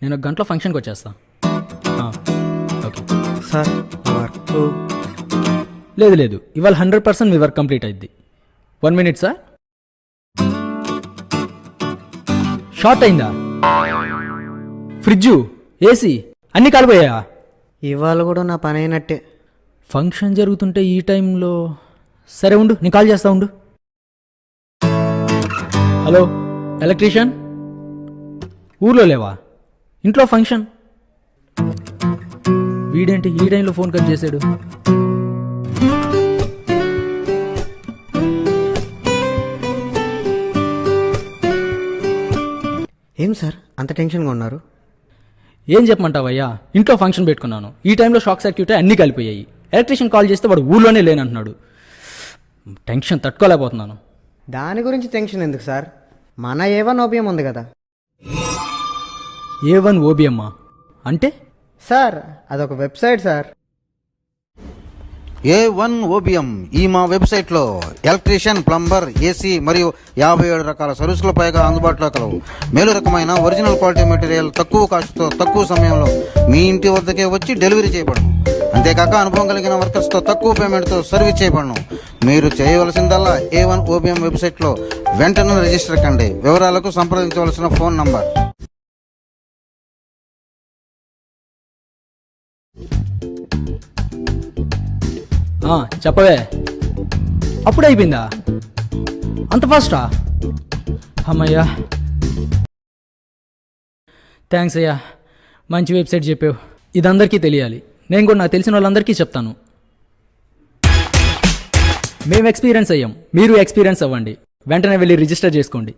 నేను ఒక గంటలో ఫంక్షన్కి వచ్చేస్తా. ఓకే సార్ వర్క్ లేదు లేదు, ఇవాళ 100% మీ వర్క్ కంప్లీట్ అయింది. 1 minute సార్. షార్ట్ అయిందా? ఫ్రిడ్జు, ఏసీ అన్నీ కాలిపోయా? ఇవాళ కూడా నా పని అయినట్టే. ఫంక్షన్ జరుగుతుంటే ఈ టైంలో సరే ఉండు, నేను కాల్ చేస్తా ఉండు. హలో ఎలక్ట్రీషియన్, ఊర్లో లేవా? ఇంట్లో ఫంక్షన్. వీడేంటి ఈ టైంలో ఫోన్ కట్ చేశాడు? ఏం సార్ అంత టెన్షన్గా ఉన్నారు? ఏం చెప్పమంటావయ్యా, ఇంట్లో ఫంక్షన్ పెట్టుకున్నాను, ఈ టైంలో షాక్ సర్క్యూట్ అన్నీ కలిపోయాయి. ఎలక్ట్రీషియన్ కాల్ చేస్తే వాడు ఊళ్ళోనే లేనంటున్నాడు. టెన్షన్ తట్టుకోలేకపోతున్నాను. దాని గురించి టెన్షన్ ఎందుకు సార్, మన A1 OBM ఉంది కదా. A1 OBM అంటే? సార్ అదొక వెబ్సైట్ సార్. A1 OBM ఈ మా వెబ్సైట్లో ఎలక్ట్రీషియన్, ప్లంబర్, ఏసీ మరియు 57 రకాల సర్వీసుల పైగా అందుబాటులో కలవు. మేలు రకమైన ఒరిజినల్ క్వాలిటీ మెటీరియల్ తక్కువ కాస్ట్తో తక్కువ సమయంలో మీ ఇంటి వద్దకే వచ్చి డెలివరీ చేయబడను. అంతేకాక అనుభవం కలిగిన వర్కర్స్తో తక్కువ పేమెంట్తో సర్వీస్ చేయబడను. మీరు చేయవలసిందల్లా A1 OBM వెబ్సైట్లో వెంటనే రిజిస్టర్ కండి. వివరాలకు సంప్రదించవలసిన ఫోన్ నంబర్. చెప్పవే, అప్పుడే అయిపోయిందా? అంత ఫాస్టా? అమ్మయ్యా, థ్యాంక్స్ అయ్యా, మంచి వెబ్సైట్ చెప్పావు. ఇది అందరికీ తెలియాలి. నేను కూడా నాకు తెలిసిన వాళ్ళందరికీ చెప్తాను. మేము ఎక్స్పీరియన్స్ అయ్యాం, మీరు ఎక్స్పీరియన్స్ అవ్వండి. వెంటనే వెళ్ళి రిజిస్టర్ చేసుకోండి.